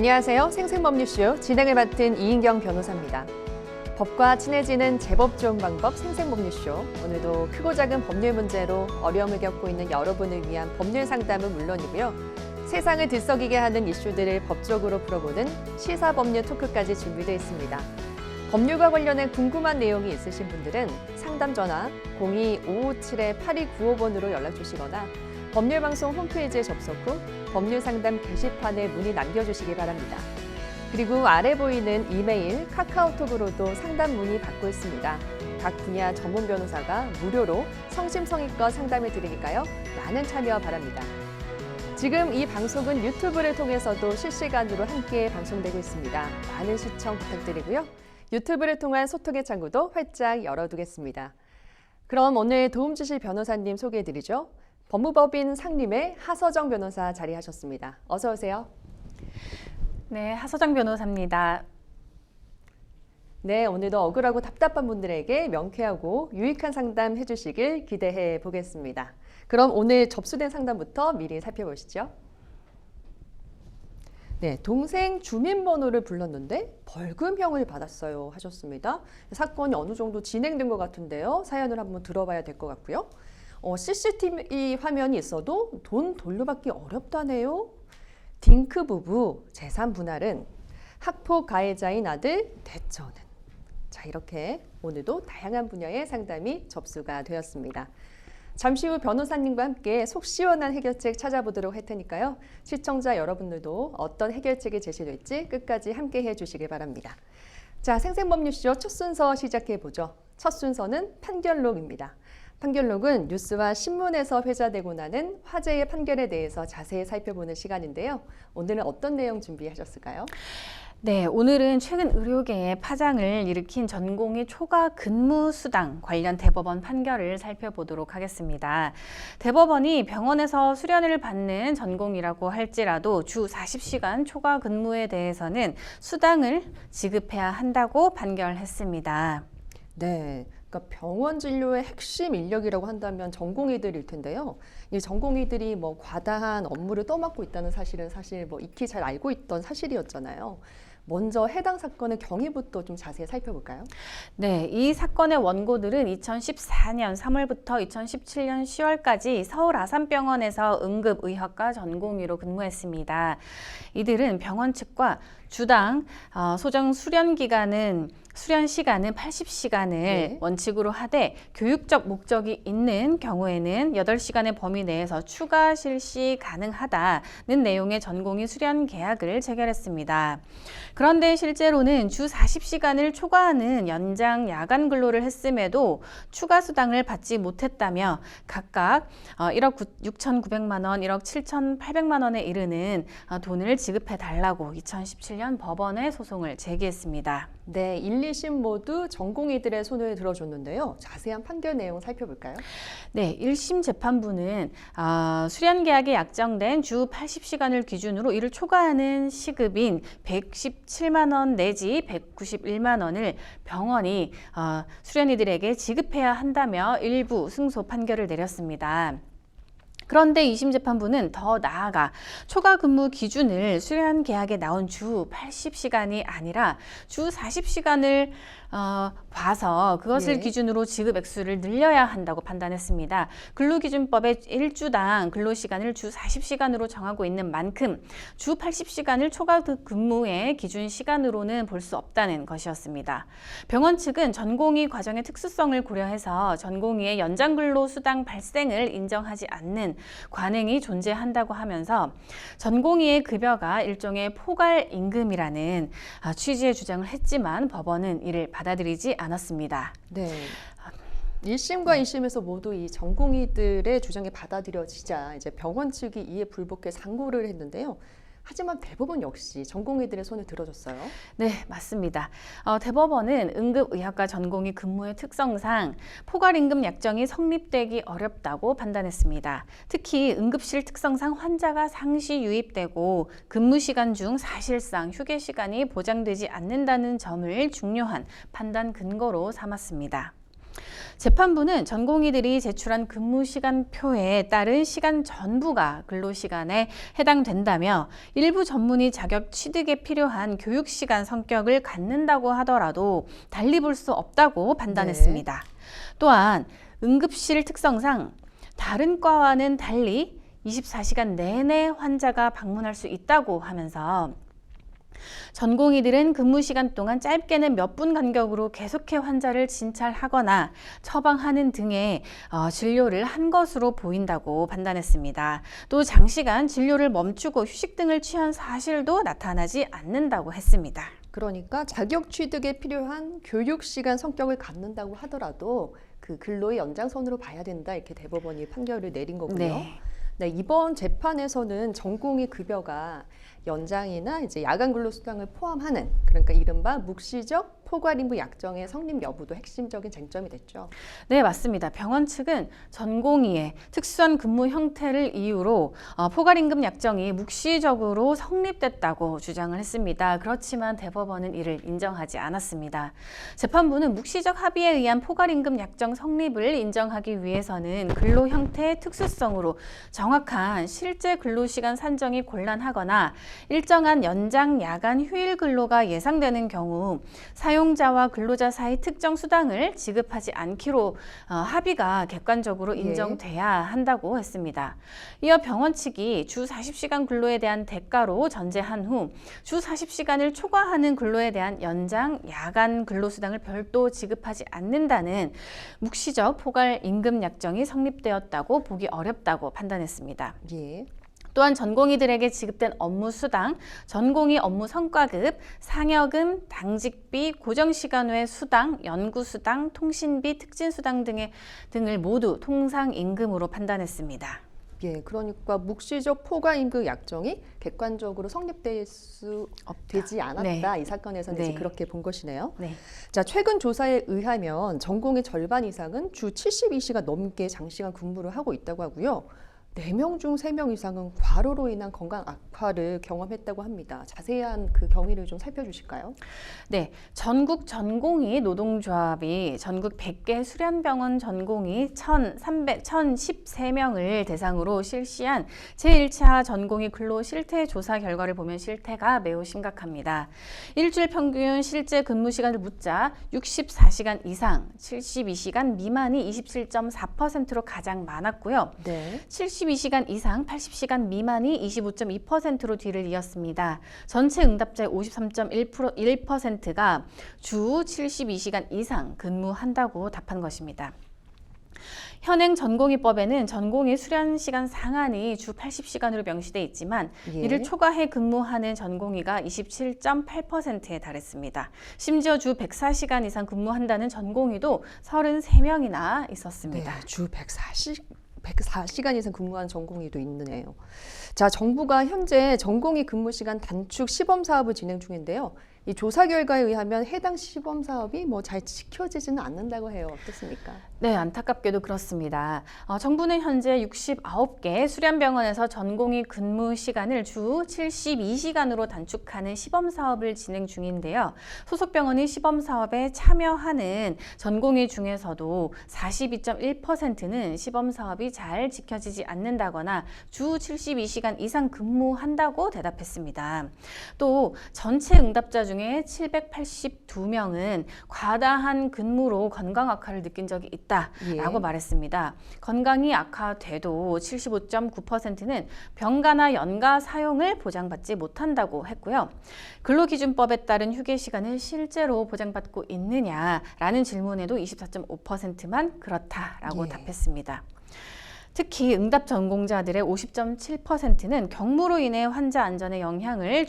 안녕하세요. 생생법률쇼 진행을 맡은 이인경 변호사입니다. 법과 친해지는 제법 좋은 방법 생생법률쇼. 오늘도 크고 작은 법률 문제로 어려움을 겪고 있는 여러분을 위한 법률 상담은 물론이고요. 세상을 들썩이게 하는 이슈들을 법적으로 풀어보는 시사법률 토크까지 준비되어 있습니다. 법률과 관련해 궁금한 내용이 있으신 분들은 상담 전화 02-557-8295번으로 연락 주시거나 법률방송 홈페이지에 접속 후 법률상담 게시판에 문의 남겨주시기 바랍니다. 그리고 아래 보이는 이메일, 카카오톡으로도 상담 문의 받고 있습니다. 각 분야 전문 변호사가 무료로 성심성의껏 상담해 드리니까요. 많은 참여 바랍니다. 지금 이 방송은 유튜브를 통해서도 실시간으로 함께 방송되고 있습니다. 많은 시청 부탁드리고요. 유튜브를 통한 소통의 창구도 활짝 열어두겠습니다. 그럼 오늘 도움 주실 변호사님 소개해 드리죠. 법무법인 상림의 하서정 변호사 자리하셨습니다. 어서 오세요. 네, 하서정 변호사입니다. 네, 오늘도 억울하고 답답한 분들에게 명쾌하고 유익한 상담 해주시길 기대해 보겠습니다. 그럼 오늘 접수된 상담부터 미리 살펴보시죠. 네, 동생 주민번호를 불렀는데 벌금형을 받았어요 하셨습니다. 사건이 어느 정도 진행된 것 같은데요. 사연을 한번 들어봐야 될 것 같고요. CCTV 화면이 있어도 돈 돌려받기 어렵다네요. 딩크 부부 재산 분할은 학폭 가해자인 아들 대처는. 자, 이렇게 오늘도 다양한 분야의 상담이 접수가 되었습니다. 잠시 후 변호사님과 함께 속 시원한 해결책 찾아보도록 할 테니까요. 시청자 여러분들도 어떤 해결책이 제시될지 끝까지 함께 해주시기 바랍니다. 자, 생생법률쇼 첫 순서 시작해보죠. 첫 순서는 판결록입니다. 판결록은 뉴스와 신문에서 회자되고 나는 화제의 판결에 대해서 자세히 살펴보는 시간인데요. 오늘은 어떤 내용 준비하셨을까요? 네, 오늘은 최근 의료계에 파장을 일으킨 전공의 초과 근무 수당 관련 대법원 판결을 살펴보도록 하겠습니다. 대법원이 병원에서 수련을 받는 전공이라고 할지라도 주 40시간 초과 근무에 대해서는 수당을 지급해야 한다고 판결했습니다. 네. 그러니까 병원 진료의 핵심 인력이라고 한다면 전공의들일 텐데요. 이 전공의들이 뭐 과다한 업무를 떠맡고 있다는 사실은 사실 뭐 익히 잘 알고 있던 사실이었잖아요. 먼저 해당 사건의 경위부터 좀 자세히 살펴볼까요? 네, 이 사건의 원고들은 2014년 3월부터 2017년 10월까지 서울 아산병원에서 응급의학과 전공의로 근무했습니다. 이들은 병원 측과 주당 소정 수련 시간은 80시간을 원칙으로 하되 교육적 목적이 있는 경우에는 8시간의 범위 내에서 추가 실시 가능하다는 내용의 전공의 수련 계약을 체결했습니다. 그런데 실제로는 주 40시간을 초과하는 연장 야간 근로를 했음에도 추가 수당을 받지 못했다며 각각 1억 6,900만 원, 1억 7,800만 원에 이르는 돈을 지급해 달라고 2017년 법원에 소송을 제기했습니다. 네, 1, 2심 모두 전공의들의 손을 들어줬는데요. 자세한 판결 내용 살펴볼까요? 네, 1심 재판부는 수련 계약에 약정된 주 80시간을 기준으로 이를 초과하는 시급인 117만 원 내지 191만 원을 병원이 수련의들에게 지급해야 한다며 일부 승소 판결을 내렸습니다. 그런데 2심 재판부는 더 나아가 초과 근무 기준을 수련 계약에 나온 주 80시간이 아니라 주 40시간을 봐서 그것을 기준으로 지급 액수를 늘려야 한다고 판단했습니다. 근로기준법의 1주당 근로시간을 주 40시간으로 정하고 있는 만큼 주 80시간을 초과 근무의 기준 시간으로는 볼 수 없다는 것이었습니다. 병원 측은 전공의 과정의 특수성을 고려해서 전공의의 연장 근로수당 발생을 인정하지 않는 관행이 존재한다고 하면서 전공의의 급여가 일종의 포괄 임금이라는 취지의 주장을 했지만 법원은 이를 받아들이지 않았습니다. 네. 1심과 2심에서 모두 이 전공의들의 주장이 받아들여지자 이제 병원 측이 이에 불복해 상고를 했는데요. 하지만 대법원 역시 전공의들의 손을 들어줬어요. 네, 맞습니다. 대법원은 응급의학과 전공의 근무의 특성상 포괄임금 약정이 성립되기 어렵다고 판단했습니다. 특히 응급실 특성상 환자가 상시 유입되고 근무 시간 중 사실상 휴게 시간이 보장되지 않는다는 점을 중요한 판단 근거로 삼았습니다. 재판부는 전공의들이 제출한 근무시간표에 따른 시간 전부가 근로시간에 해당된다며 일부 전문의 자격 취득에 필요한 교육시간 성격을 갖는다고 하더라도 달리 볼 수 없다고 판단했습니다. 또한 응급실 특성상 다른 과와는 달리 24시간 내내 환자가 방문할 수 있다고 하면서 전공의들은 근무 시간 동안 짧게는 몇 분 간격으로 계속해 환자를 진찰하거나 처방하는 등의 진료를 한 것으로 보인다고 판단했습니다. 또 장시간 진료를 멈추고 휴식 등을 취한 사실도 나타나지 않는다고 했습니다. 그러니까 자격 취득에 필요한 교육 시간 성격을 갖는다고 하더라도 그 근로의 연장선으로 봐야 된다 이렇게 대법원이 판결을 내린 거고요. 네, 이번 재판에서는 전공의 급여가 연장이나 이제 야간 근로 수당을 포함하는 그러니까 이른바 묵시적 포괄임금 약정의 성립 여부도 핵심적인 쟁점이 됐죠. 네, 맞습니다. 병원 측은 전공의의 특수한 근무 형태를 이유로 포괄임금 약정이 묵시적으로 성립됐다고 주장을 했습니다. 그렇지만 대법원은 이를 인정하지 않았습니다. 재판부는 묵시적 합의에 의한 포괄임금 약정 성립을 인정하기 위해서는 근로 형태의 특수성으로 정확한 실제 근로시간 산정이 곤란하거나 일정한 연장 야간 휴일 근로가 예상되는 경우 사용자와 근로자 사이 특정 수당을 지급하지 않기로 합의가 객관적으로 인정돼야 한다고 했습니다. 이어 병원 측이 주 40시간 근로에 대한 대가로 전제한 후 주 40시간을 초과하는 근로에 대한 연장 야간 근로수당을 별도 지급하지 않는다는 묵시적 포괄임금 약정이 성립되었다고 보기 어렵다고 판단했습니다. 예. 또한 전공의들에게 지급된 업무 수당, 전공의 업무 성과급, 상여금, 당직비, 고정시간 외 수당, 연구수당, 통신비, 특진수당 등을 모두 통상임금으로 판단했습니다. 예, 그러니까 묵시적 포괄임금 약정이 객관적으로 되지 않았다. 네. 이 사건에서는 네. 이제 그렇게 본 것이네요. 네. 자, 최근 조사에 의하면 전공의 절반 이상은 주 72시간 넘게 장시간 근무를 하고 있다고 하고요. 4명 중 3명 이상은 과로로 인한 건강 악화를 경험했다고 합니다. 자세한 그 경위를 좀 살펴주실까요? 네, 전국 전공의 노동조합이 전국 100개 수련병원 전공의 1,013명을 대상으로 실시한 제1차 전공의 근로 실태 조사 결과를 보면 실태가 매우 심각합니다. 일주일 평균 실제 근무 시간을 묻자 64시간 이상, 72시간 미만이 27.4%로 가장 많았고요. 네. 72시간 이상, 80시간 미만이 25.2%로 뒤를 이었습니다. 전체 응답자의 53.1%가 주 72시간 이상 근무한다고 답한 것입니다. 현행 전공의법에는 전공의 수련 시간 상한이 주 80시간으로 명시돼 있지만 이를 초과해 근무하는 전공의가 27.8%에 달했습니다. 심지어 주 104시간 이상 근무한다는 전공의도 33명이나 있었습니다. 네, 주 104시간 이상 근무한 전공의도 있네요. 자, 정부가 현재 전공의 근무 시간 단축 시범 사업을 진행 중인데요. 이 조사 결과에 의하면 해당 시범 사업이 잘 지켜지지는 않는다고 해요. 어떻습니까? 네, 안타깝게도 그렇습니다. 정부는 현재 69개 수련병원에서 전공의 근무 시간을 주 72시간으로 단축하는 시범 사업을 진행 중인데요. 소속 병원이 시범 사업에 참여하는 전공의 중에서도 42.1%는 시범 사업이 잘 지켜지지 않는다거나 주 72시간 이상 근무한다고 대답했습니다. 또 전체 응답자 중에 782명은 과다한 근무로 건강 악화를 느낀 적이 있다라고 말했습니다. 건강이 악화돼도 75.9%는 병가나 연가 사용을 보장받지 못한다고 했고요. 근로기준법에 따른 휴게 시간을 실제로 보장받고 있느냐라는 질문에도 24.5%만 그렇다라고 답했습니다. 특히 응답 전공자들의 50.7%는 경무로 인해 환자 안전에 영향을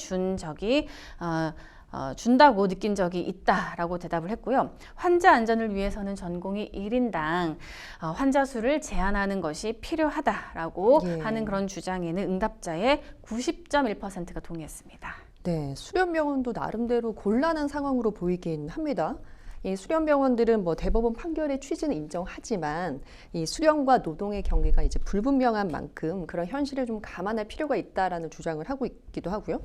준다고 느낀 적이 있다라고 대답을 했고요. 환자 안전을 위해서는 전공의 1인당 환자 수를 제한하는 것이 필요하다라고 하는 그런 주장에는 응답자의 90.1%가 동의했습니다. 네, 수련병원도 나름대로 곤란한 상황으로 보이긴 합니다. 이 수련병원들은 대법원 판결의 취지는 인정하지만 이 수련과 노동의 경계가 이제 불분명한 만큼 그런 현실을 좀 감안할 필요가 있다라는 주장을 하고 있기도 하고요.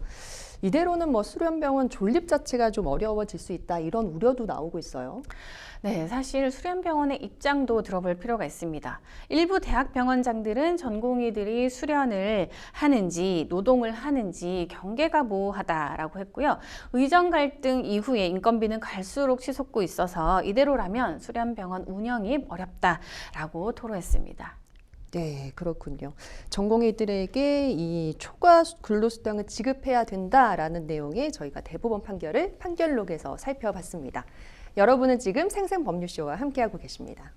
이대로는 뭐 수련병원 존립 자체가 좀 어려워질 수 있다 이런 우려도 나오고 있어요. 네, 사실 수련병원의 입장도 들어볼 필요가 있습니다. 일부 대학병원장들은 전공의들이 수련을 하는지 노동을 하는지 경계가 모호하다라고 했고요. 의정 갈등 이후에 인건비는 갈수록 치솟고 있어서 이대로라면 수련병원 운영이 어렵다라고 토로했습니다. 네, 그렇군요. 전공의들에게 이 초과 근로수당을 지급해야 된다라는 내용의 저희가 대법원 판결을 판결록에서 살펴봤습니다. 여러분은 지금 생생법률쇼와 함께하고 계십니다.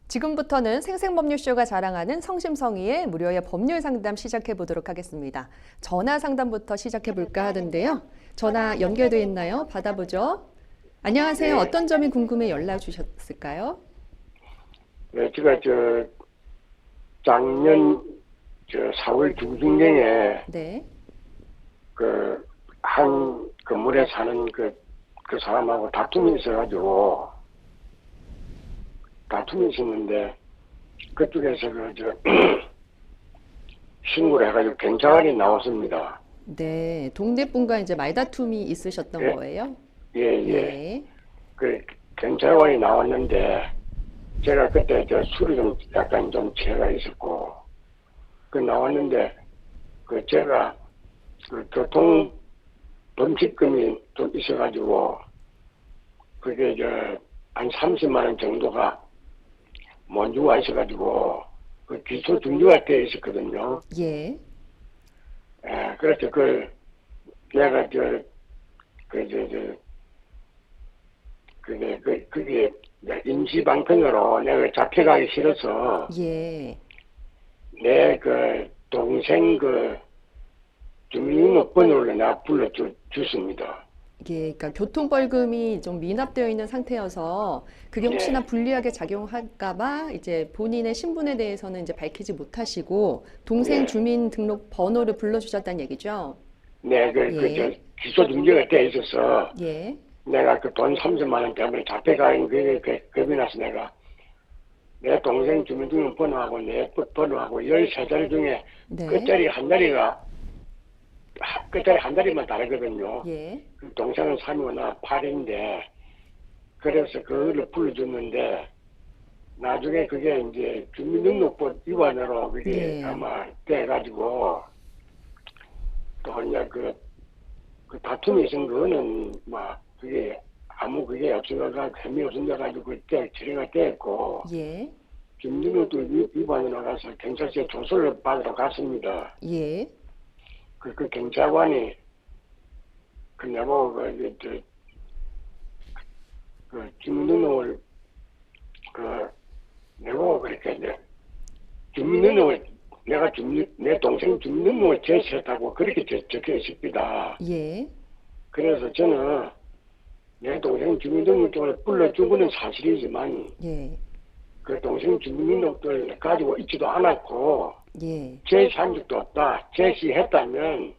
지금부터는 생생법률쇼가 자랑하는 성심성의의 무료의 법률 상담 시작해 보도록 하겠습니다. 전화 상담부터 시작해 볼까 하던데요. 전화 연결돼 있나요? 받아보죠. 안녕하세요. 네. 어떤 점이 궁금해 연락 주셨을까요? 네, 제가 작년 4월 중순경에 네. 한 건물에 사는 그 사람하고 다툼이 있어가지고 있었는데 그쪽에서 신고를 해가지고 경찰이 나왔습니다. 네. 동네 분과 이제 말다툼이 있으셨던 예. 거예요? 예, 예. 네. 그 경찰관이 나왔는데 제가 그때 술이 좀 약간 좀 취해가 있었고 나왔는데 제가 교통 범칙금이 좀 있어가지고 그게 한 30만 원 정도가 못 주고 있어가지고 기소 중지가 돼 있었거든요. 예. 예, 그래서 내가 그게 임시방편으로 내가 잡혀가기 싫어서 예. 내 동생 주민등록번호를 내가 불러줬습니다. 예, 그러니까 교통벌금이 좀 미납되어 있는 상태여서 그게 혹시나 네. 불리하게 작용할까봐 이제 본인의 신분에 대해서는 이제 밝히지 못하시고 동생 네. 주민등록 번호를 불러주셨다는 얘기죠? 네, 예. 기소 중지가 돼 있어서 예. 내가 돈 30만 원 때문에 잡혀가는 그게 겁이 나서 내 동생 주민등록번호하고 내 번호하고 13자리 중에 네. 끝자리 한 자리만 다르거든요. 예. 동생은 3이나 8인데 그래서 그거를 불러줬는데 나중에 그게 이제 주민등록법 위반으로 그게 네. 아마 돼가지고 또 이제 그 다툼이 있은 거는 그게 아무 그게 없어가 혐의 없은데 가지고 그때 처리가 됐고 예. 주민등록도 위반으로 가서 경찰서에 조서를 받으러 갔습니다. 예. 그 경찰관이 내보고 주민등록을 내보고 그렇게 주민등록을 내가 내 동생 주민등록을 제시했다고 그렇게 적혀 있습니다. 예. 그래서 저는 내 동생 주민등록을 불러주고는 사실이지만 예. 그 동생 주민등록을 가지고 있지도 않았고 예. 제시한 적도 없다. 제시했다면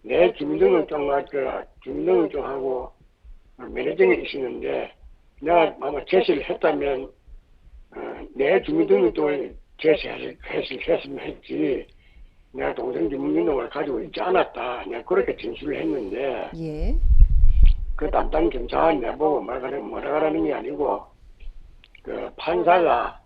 내 주민등록증하고 면허증이 있었는데 내가 아마 제시를 했다면 내 주민등록증을 제시했으면 했지 내가 동생 주민등록을 가지고 있지 않았다. 내가 그렇게 진술을 했는데 예. 그 담당 경찰이 내보고 뭐라 가라는 게 아니고 판사가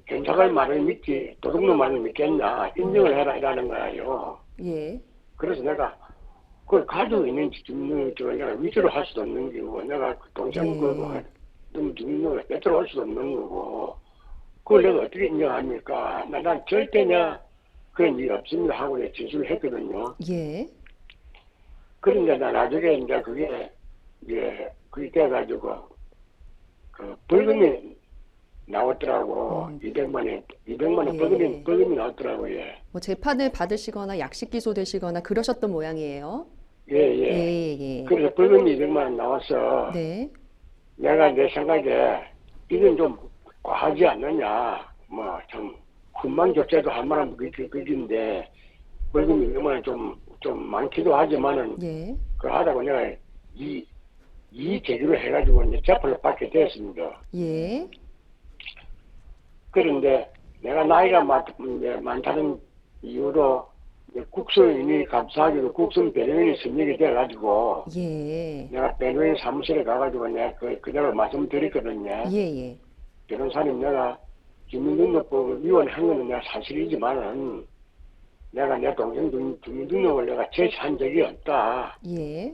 경찰관 말을 믿지 도둑놈 말을 믿겠냐 인정을 해라 이라는 거예요. 예. 그래서 내가 그걸 가지고 있는 주민등록증을 내가 위조를 할 수도 없는 거고 내가 그 동생 주민등록을 빼들어 올 수도 없는 거고 그걸 내가 어떻게 인정합니까? 난 절대 그런 일이 없습니다 하고 내가 진술을 했거든요. 예. 그런데 나 나중에 이제 그게 돼가지고 벌금이 나왔더라고. 200만 원 예. 벌금이 나왔더라고요. 예. 뭐 재판을 받으시거나 약식 기소되시거나 그러셨던 모양이에요. 예, 예. 예, 예. 그래서 벌금이 200만 원 나와서 네. 내가 내 생각에 이건 좀 과하지 않느냐. 뭐 좀 훈방조차도 할 만한 그인데 벌금이 200만 원 좀 많기도 하지만은 예. 그 하다가 내가 이 계기로 해가지고 이제 재판을 받게 되었습니다. 예. 그런데 내가 나이가 많다는 이유로 이제 국선이 감사하게도 국선 변호인이 선정이 돼가지고 예. 내가 변호인 사무실에 가가지고 내가 그대로 말씀드렸거든요. 예, 예. 변호사님 내가 주민등록법을 위반한 거는 내가 사실이지만은 내가 내 동생 주민등록을 내가 제시한 적이 없다. 예.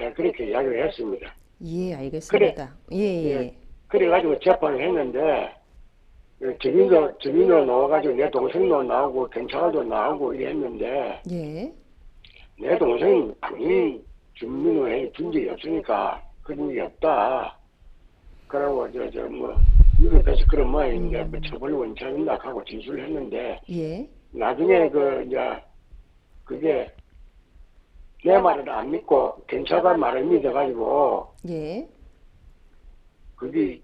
예, 그렇게 이야기를 했습니다. 예, 알겠습니다. 예, 예. 그래가지고 재판을 했는데 증인으로 나와가지고 내 동생도 나오고 경찰도 나오고 이랬는데 예. 내 동생은 당연히 주민등록을 준 적이 없으니까 그런 게 없다. 그러고 미국에서 그런 이제 처벌 원천인다 하고 진술을 했는데 예. 나중에 그게 내 말을 안 믿고 경찰관 말을 믿어가지고 예. 그게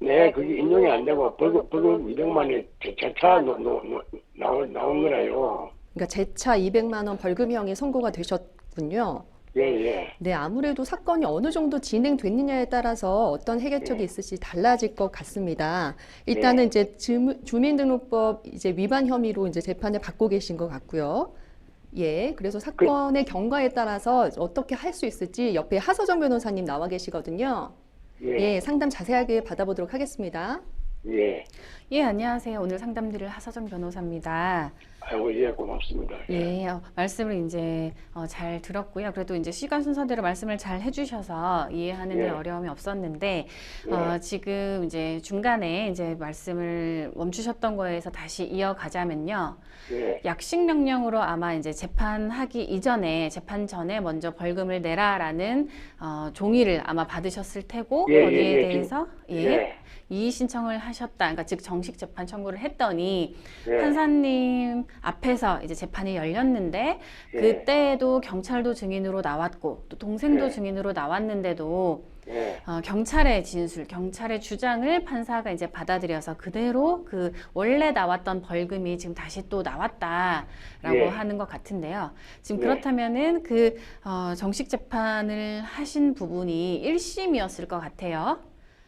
인용이 안 되고 벌금 200만이 재차 나온 거라요. 그러니까 재차 200만 원 벌금형이 선고가 되셨군요. 예, 예. 네, 아무래도 사건이 어느 정도 진행됐느냐에 따라서 어떤 해결책이 있을지 달라질 것 같습니다. 일단은 이제 주민등록법 이제 위반 혐의로 이제 재판을 받고 계신 것 같고요. 예, 그래서 사건의 경과에 따라서 어떻게 할 수 있을지 옆에 하서정 변호사님 나와 계시거든요. 예. 예, 상담 자세하게 받아보도록 하겠습니다. 예. 예, 안녕하세요. 오늘 상담드릴 하서정 변호사입니다. 아이고, 예, 고맙습니다. 예, 말씀을 이제 잘 들었고요. 그래도 이제 시간 순서대로 말씀을 잘 해주셔서 이해하는 데 예. 어려움이 없었는데, 예. 지금 이제 중간에 이제 말씀을 멈추셨던 거에서 다시 이어가자면요. 예. 약식 명령으로 아마 이제 재판하기 이전에, 재판 전에 먼저 벌금을 내라라는 종이를 아마 받으셨을 테고, 예, 거기에 예, 예. 대해서 예. 이의 신청을 하셨다. 그러니까 즉 정식 재판 청구를 했더니 예. 판사님 앞에서 이제 재판이 열렸는데 예. 그때도 경찰도 증인으로 나왔고 또 동생도 예. 증인으로 나왔는데도 예. 경찰의 진술, 경찰의 주장을 판사가 이제 받아들여서 그대로 그 원래 나왔던 벌금이 지금 다시 또 나왔다라고 예. 하는 것 같은데요. 지금 네. 그렇다면은 그 정식 재판을 하신 부분이 1심이었을 것 같아요.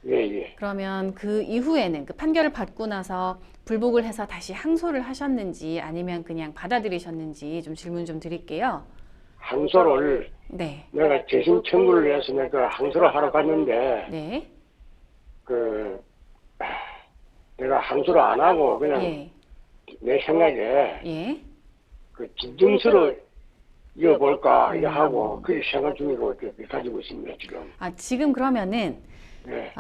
예, 예. 그러면 그 이후에는 그 판결을 받고 나서 불복을 해서 다시 항소를 하셨는지 아니면 그냥 받아들이셨는지 좀 질문 좀 드릴게요. 항소를 네. 내가 재심 청구를 해서 내가 항소를 하러 갔는데 네. 내가 항소를 안 하고 그냥 예. 내 생각에 예. 그 진정서로 이어볼까 이거 하고 그게 생각 중이고 이렇게 가지고 있습니다 지금. 지금 그러면은 네.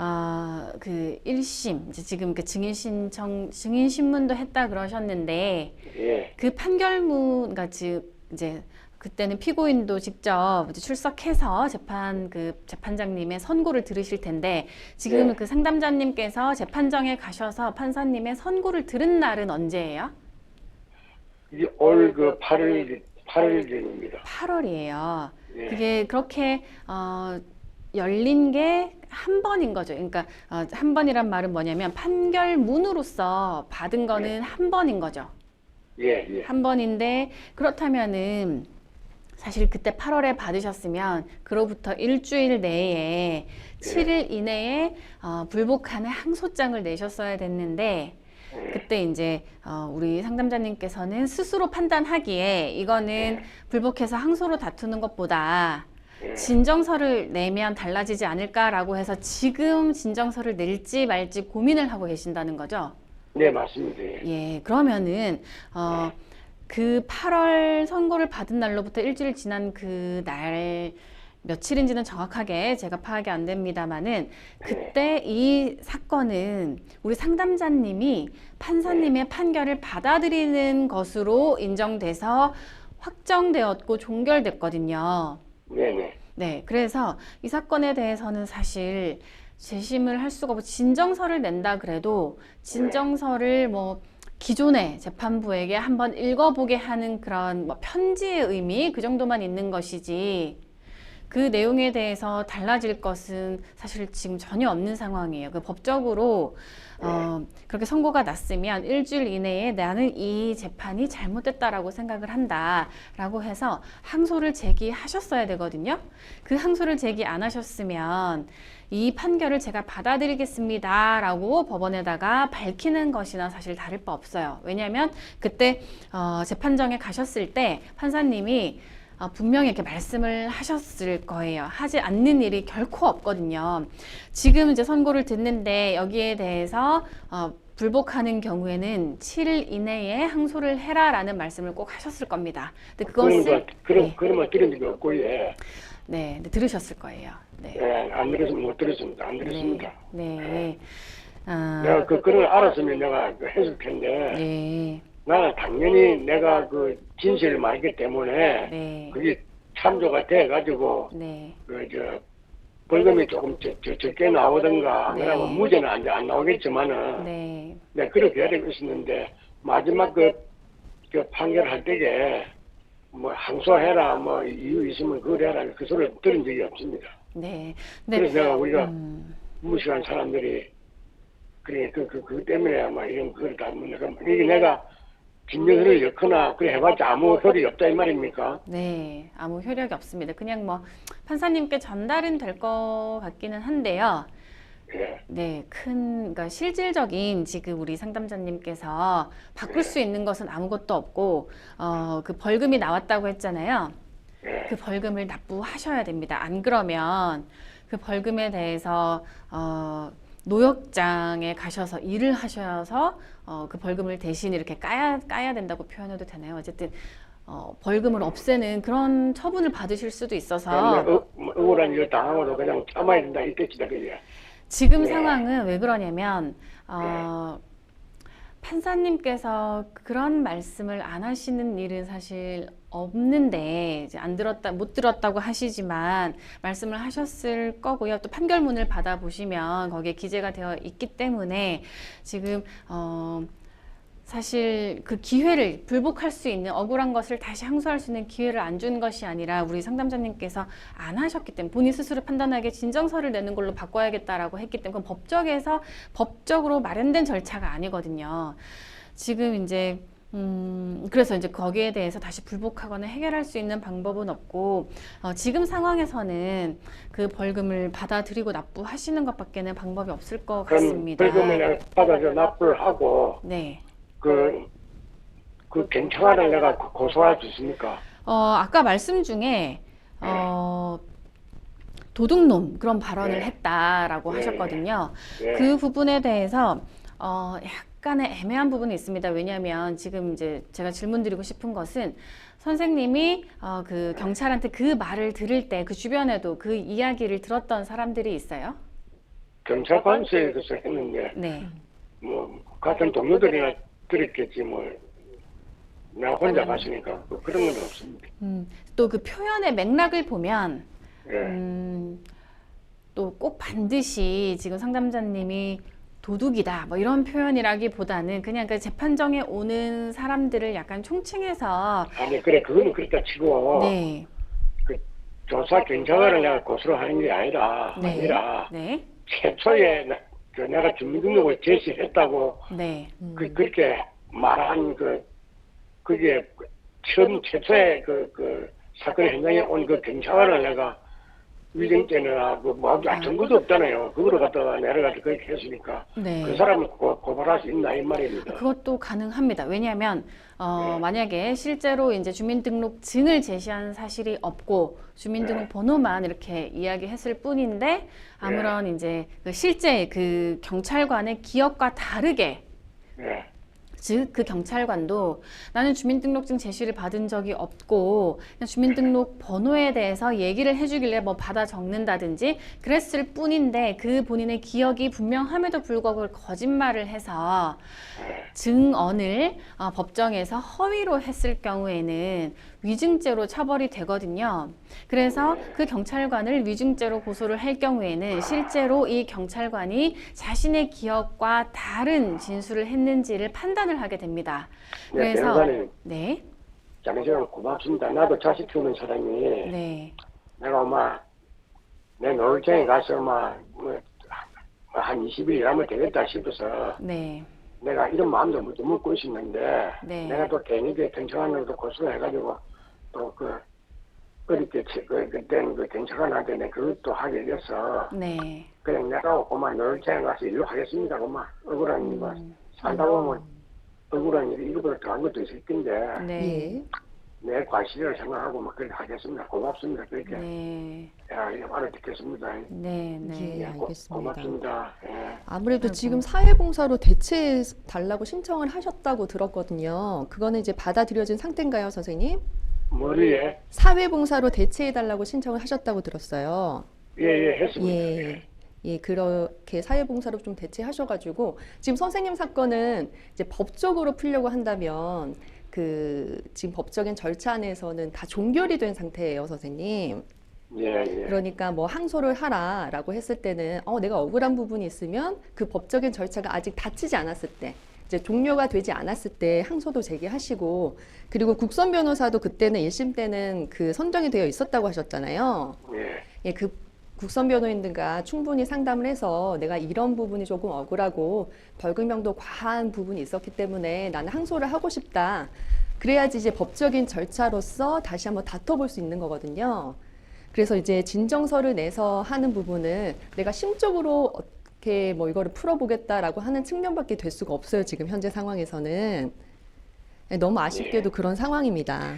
그 1심 이제 지금 그 증인 신문도 했다 그러셨는데 예. 그 판결문 그러니까 이제 그때는 피고인도 직접 이제 출석해서 재판장님의 선고를 들으실 텐데 지금 네. 그 상담자님께서 재판정에 가셔서 판사님의 선고를 들은 날은 언제예요? 이게 올 8일입니다. 8월이에요. 예. 그게 그렇게 열린 게 한 번인 거죠. 그러니까 한 번이란 말은 뭐냐면 판결문으로서 받은 거는 한 번인 거죠. 예, 예. 한 번인데 그렇다면은 사실 그때 8월에 받으셨으면 그로부터 일주일 내에 7일 이내에 불복하는 항소장을 내셨어야 됐는데 그때 이제 우리 상담자님께서는 스스로 판단하기에 이거는 불복해서 항소로 다투는 것보다 진정서를 내면 달라지지 않을까라고 해서 지금 진정서를 낼지 말지 고민을 하고 계신다는 거죠. 네, 맞습니다. 예. 예, 그러면은 그 8월 선고를 받은 날로부터 일주일 지난 그 날 며칠인지는 정확하게 제가 파악이 안 됩니다만은 그때 이 사건은 우리 상담자님이 판사님의 판결을 받아들이는 것으로 인정돼서 확정되었고 종결됐거든요. 네네. 네, 그래서 이 사건에 대해서는 사실 재심을 할 수가 없고 진정서를 낸다 그래도 진정서를 뭐 기존의 재판부에게 한번 읽어보게 하는 그런 뭐 편지의 의미 그 정도만 있는 것이지 그 내용에 대해서 달라질 것은 사실 지금 전혀 없는 상황이에요. 그 법적으로 그렇게 선고가 났으면 일주일 이내에 나는 이 재판이 잘못됐다라고 생각을 한다라고 해서 항소를 제기하셨어야 되거든요. 그 항소를 제기 안 하셨으면 이 판결을 제가 받아들이겠습니다라고 법원에다가 밝히는 것이나 사실 다를 바 없어요. 왜냐하면 그때 재판정에 가셨을 때 판사님이 분명히 이렇게 말씀을 하셨을 거예요. 하지 않는 일이 결코 없거든요. 지금 이제 선고를 듣는데 여기에 대해서 불복하는 경우에는 7일 이내에 항소를 해라라는 말씀을 꼭 하셨을 겁니다. 근데 그것을 그런 들은 적이 없고 예. 네, 네, 들으셨을 거예요. 네. 예, 안 들었으면 못 들었습니다. 안 들었습니다. 네. 네. 내가 그런 걸 알았으면 내가 했을 텐데 네. 나는 당연히 내가 그 진실을 말했기 때문에 네. 그게 참조가 돼가지고 네. 벌금이 조금 적게 나오든가 네. 그러면 무죄는 안 나오겠지만은 네. 내가 그렇게 해야 되겠었는데 마지막 그 판결할 때에 뭐 항소해라 뭐 이유 있으면 그걸 해라 그 소리를 들은 적이 없습니다. 네. 그래서 내가 우리가 무식한 사람들이 그래 그 때문에 아마 이런 걸 다 이게 내가 진정서를 엮거나 그래 해봤자 아무 효력이 없다 이 말입니까? 네, 아무 효력이 없습니다. 그냥 뭐 판사님께 전달은 될 것 같기는 한데요. 예. 네, 그러니까 실질적인 지금 우리 상담자님께서 바꿀 수 있는 것은 아무것도 없고 그 벌금이 나왔다고 했잖아요. 예. 그 벌금을 납부하셔야 됩니다. 안 그러면 그 벌금에 대해서 노역장에 가셔서 일을 하셔서 그 벌금을 대신 이렇게 까야 된다고 표현해도 되나요? 어쨌든 벌금을 없애는 그런 처분을 받으실 수도 있어서 억울한 일 당하고도 그냥 참아야 된다 이 뜻이다 그게. 지금 네. 상황은 왜 그러냐면 판사님께서 그런 말씀을 안 하시는 일은 사실 없는데 이제 못 들었다고 하시지만 말씀을 하셨을 거고요. 또 판결문을 받아보시면 거기에 기재가 되어 있기 때문에 지금 사실 그 기회를 불복할 수 있는 억울한 것을 다시 항소할 수 있는 기회를 안 준 것이 아니라 우리 상담자님께서 안 하셨기 때문에 본인 스스로 판단하기에 진정서를 내는 걸로 바꿔야겠다라고 했기 때문에 그건 법적으로 마련된 절차가 아니거든요. 지금 이제 그래서 이제 거기에 대해서 다시 불복하거나 해결할 수 있는 방법은 없고 지금 상황에서는 그 벌금을 받아들이고 납부하시는 것밖에는 방법이 없을 것 같습니다. 그럼 벌금을 받아서 납부를 하고 네. 그 경찰을 내가 고소할 수 있습니까? 아까 말씀 중에 도둑놈 그런 발언을 네. 했다라고 네. 하셨거든요. 네. 그 부분에 대해서 약간의 애매한 부분이 있습니다. 왜냐하면 지금 이제 제가 질문드리고 싶은 것은 선생님이 그 경찰한테 그 말을 들을 때 그 주변에도 그 이야기를 들었던 사람들이 있어요? 경찰 관서에 그래서 했는데 네. 뭐 같은 동료들이나 들었겠지 뭐 나 혼자 갔으니까 그런 건 없습니다. 또 그 표현의 맥락을 보면 예. 또 꼭 반드시 지금 상담자님이 도둑이다 뭐 이런 표현이라기보다는 그냥 그 재판정에 오는 사람들을 약간 총칭해서 아니 그래 그거는 그렇다 치고 네. 그 조사 경찰을 내가 고소를 하는 게 아니라 네. 최초에 내가 주민등록을 제시했다고 네. 그렇게 말한 그게 최초에 그 사건 현장에 온 그 경찰을 내가 위증죄나 뭐 증거도 없잖아요. 그거를 갖다가 내려가서 그렇게 했으니까 네. 그 사람을 고발할 수 있나 이 말입니다. 그것도 가능합니다. 왜냐하면 네. 만약에 실제로 이제 주민등록증을 제시한 사실이 없고 주민등록 번호만 이렇게 이야기했을 뿐인데 아무런 이제 그 실제 그 경찰관의 기억과 다르게 네. 즉 그 경찰관도 나는 주민등록증 제시를 받은 적이 없고 그냥 주민등록 번호에 대해서 얘기를 해주길래 뭐 받아 적는다든지 그랬을 뿐인데 그 본인의 기억이 분명함에도 불구하고 거짓말을 해서 증언을 법정에서 허위로 했을 경우에는 위증죄로 처벌이 되거든요. 그래서 그 경찰관을 위증죄로 고소를 할 경우에는 실제로 이 경찰관이 자신의 기억과 다른 진술을 했는지를 판단을 하게 됩니다. 그래서 변호사님, 네, 장시간 고맙습니다. 나도 자식 키우는 사람이 네, 내가 내 노을장에 가서 한 20일 일하면 되겠다 싶어서 네, 내가 이런 마음도 먹고 있었는데 네. 내가 또 괜히 경찰관으로도 고소를 해가지고 또 그렇게 그때는 그 경찰관한테 내가 그것도 하게 돼서 네. 그냥 내가 노을장에 가서 일로 하겠습니다. 억울한 일 살다 보면 억울한 일이 이거보다 더한 것도 있을 텐데 네. 예. 내 과실을 생각하고 그렇게 하겠습니다. 고맙습니다. 그렇게 네. 알아듣겠습니다. 네, 네. 예, 알겠습니다. 고맙습니다. 예. 아무래도 지금 사회봉사로 대체해 달라고 신청을 하셨다고 들었거든요. 그거는 이제 받아들여진 상태인가요, 선생님? 머리에 사회봉사로 대체해 달라고 신청을 하셨다고 들었어요. 했습니다. 예. 예, 그렇게 사회봉사로 좀 대체하셔가지고 지금 선생님 사건은 이제 법적으로 풀려고 한다면 지금 법적인 절차 안에서는 다 종결이 된 상태예요, 선생님. 예. 그러니까 뭐 항소를 하라라고 했을 때는 내가 억울한 부분이 있으면 그 법적인 절차가 아직 닫히지 않았을 때 이제 종료가 되지 않았을 때 항소도 제기하시고 그리고 국선 변호사도 그때는 1심 때는 그 선정이 되어 있었다고 하셨잖아요. 예, 그 국선 변호인들과 충분히 상담을 해서 내가 이런 부분이 조금 억울하고 벌금형도 과한 부분이 있었기 때문에 나는 항소를 하고 싶다. 그래야지 이제 법적인 절차로서 다시 한번 다퉈볼 수 있는 거거든요. 그래서 이제 진정서를 내서 하는 부분을 내가 심적으로 어떻게 이거를 풀어보겠다라고 하는 측면밖에 될 수가 없어요. 지금 현재 상황에서는. 너무 아쉽게도 그런 상황입니다.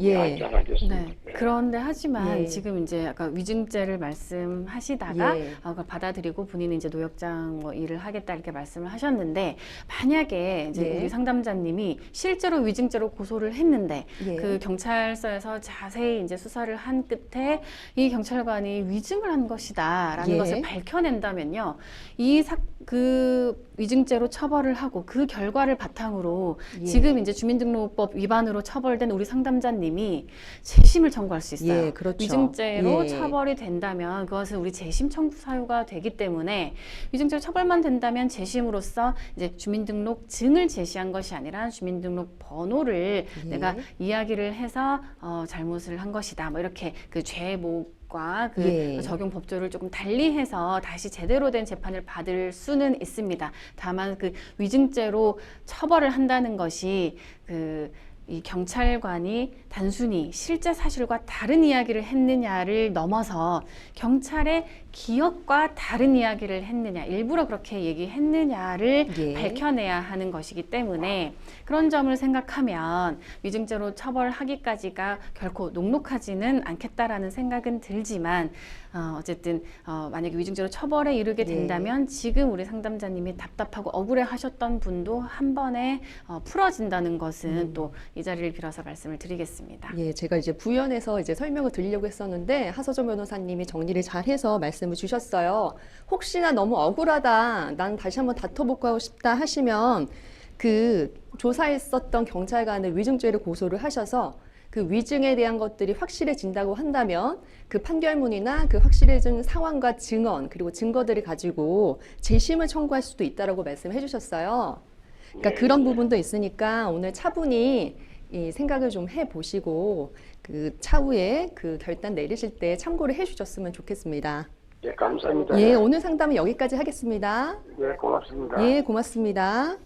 예. 잘 알겠습니다. 네. 그런데 하지만 예. 지금 이제 아까 위증죄를 말씀하시다가 예. 그걸 받아들이고 본인은 이제 노역장 일을 하겠다 이렇게 말씀을 하셨는데 만약에 이제 예. 우리 상담자님이 실제로 위증죄로 고소를 했는데 예. 그 경찰서에서 자세히 이제 수사를 한 끝에 이 경찰관이 위증을 한 것이다라는 예. 것을 밝혀낸다면요. 그 위증죄로 처벌을 하고 그 결과를 바탕으로 예. 지금 이제 주민등록법 위반으로 처벌된 우리 상담자님이 재심을 청구할 수 있어요. 예, 그렇죠. 위증죄로 예. 처벌이 된다면 그것은 우리 재심 청구 사유가 되기 때문에 위증죄로 처벌만 된다면 재심으로서 이제 주민등록증을 제시한 것이 아니라 주민등록 번호를 예. 내가 이야기를 해서 잘못을 한 것이다. 뭐 이렇게 그 죄목과 그 예. 적용 법조를 조금 달리해서 다시 제대로 된 재판을 받을 수는 있습니다. 다만 그 위증죄로 처벌을 한다는 것이 이 경찰관이 단순히 실제 사실과 다른 이야기를 했느냐를 넘어서 경찰의 기억과 다른 이야기를 했느냐, 일부러 그렇게 얘기했느냐를 예. 밝혀내야 하는 것이기 때문에 그런 점을 생각하면 위증죄로 처벌하기까지가 결코 녹록하지는 않겠다라는 생각은 들지만 어쨌든 만약에 위증죄로 처벌에 이르게 된다면 지금 우리 상담자님이 답답하고 억울해하셨던 분도 한 번에 풀어진다는 것은 또 이 자리를 빌어서 말씀을 드리겠습니다. 예, 제가 이제 부연해서 이제 설명을 드리려고 했었는데 하서정 변호사님이 정리를 잘해서 말씀을 주셨어요. 혹시나 너무 억울하다, 난 다시 한번 다퉈보고 싶다 하시면 그 조사했었던 경찰관을 위증죄를 고소를 하셔서 그 위증에 대한 것들이 확실해진다고 한다면 그 판결문이나 그 확실해진 상황과 증언 그리고 증거들을 가지고 재심을 청구할 수도 있다라고 말씀해 주셨어요. 그러니까 그런 부분도 있으니까 오늘 차분히 이 생각을 좀 해보시고 그 차후에 그 결단 내리실 때 참고를 해주셨으면 좋겠습니다. 예, 감사합니다. 예, 오늘 상담은 여기까지 하겠습니다. 예, 고맙습니다. 예, 고맙습니다.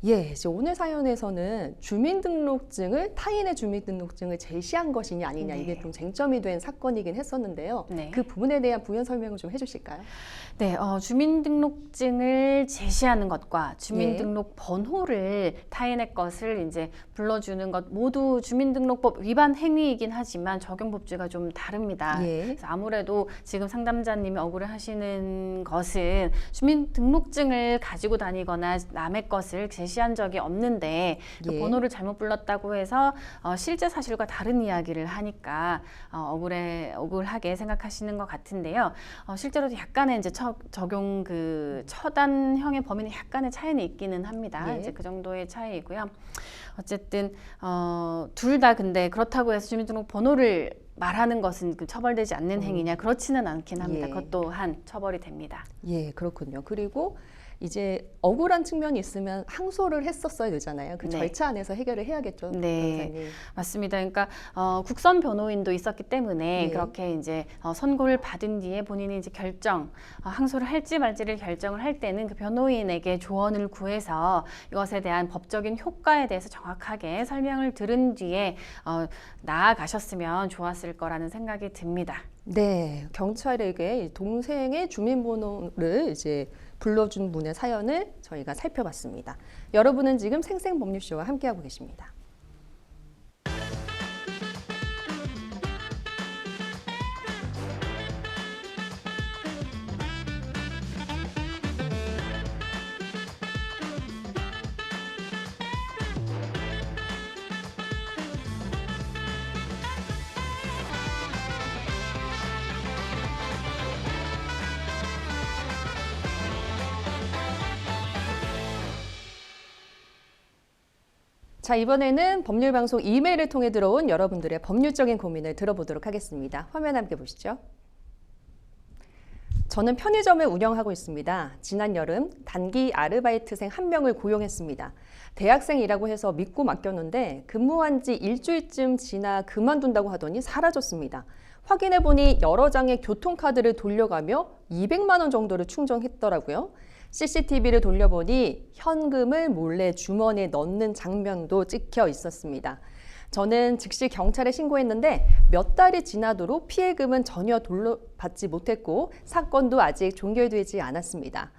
예, 이제 오늘 사연에서는 타인의 주민등록증을 제시한 것이냐 아니냐 이게 좀 쟁점이 된 사건이긴 했었는데요. 네. 그 부분에 대한 부연 설명을 좀 해주실까요? 네, 주민등록증을 제시하는 것과 주민등록 번호를 타인의 것을 이제 불러주는 것 모두 주민등록법 위반 행위이긴 하지만 적용 법규가 좀 다릅니다. 예. 그래서 아무래도 지금 상담자님이 억울해하시는 것은 주민등록증을 가지고 다니거나 남의 것을 제시 제시한 적이 없는데 그 예. 번호를 잘못 불렀다고 해서 실제 사실과 다른 이야기를 하니까 억울하게 생각하시는 것 같은데요. 실제로 약간의 이제 적용 그 처단형의 범위는 약간의 차이는 있기는 합니다. 예. 이제 그 정도의 차이이고요. 어쨌든 둘 다 근데 그렇다고 해서 주민등록 번호를 말하는 것은 그 처벌되지 않는 행위냐, 그렇지는 않긴 합니다. 예. 그것 또한 처벌이 됩니다. 예, 그렇군요. 그리고 이제 억울한 측면이 있으면 항소를 했었어야 되잖아요. 그 네. 절차 안에서 해결을 해야겠죠, 네. 변호사님. 맞습니다. 그러니까 국선 변호인도 있었기 때문에 예. 그렇게 이제 선고를 받은 뒤에 본인이 이제 항소를 할지 말지를 결정을 할 때는 그 변호인에게 조언을 구해서 이것에 대한 법적인 효과에 대해서 정확하게 설명을 들은 뒤에 나아가셨으면 좋았을 거라는 생각이 듭니다. 네, 경찰에게 동생의 주민번호를 이제 불러준 분의 사연을 저희가 살펴봤습니다. 여러분은 지금 생생법률쇼와 함께하고 계십니다. 자, 이번에는 법률방송 이메일을 통해 들어온 여러분들의 법률적인 고민을 들어보도록 하겠습니다. 화면 함께 보시죠. 저는 편의점을 운영하고 있습니다. 지난 여름 단기 아르바이트생 1명을 고용했습니다. 대학생이라고 해서 믿고 맡겼는데 근무한 지 일주일쯤 지나 그만둔다고 하더니 사라졌습니다. 확인해보니 여러 장의 교통카드를 돌려가며 200만 원 정도를 충전했더라고요. CCTV를 돌려보니 현금을 몰래 주머니에 넣는 장면도 찍혀 있었습니다. 저는 즉시 경찰에 신고했는데 몇 달이 지나도록 피해금은 전혀 돌려받지 못했고 사건도 아직 종결되지 않았습니다.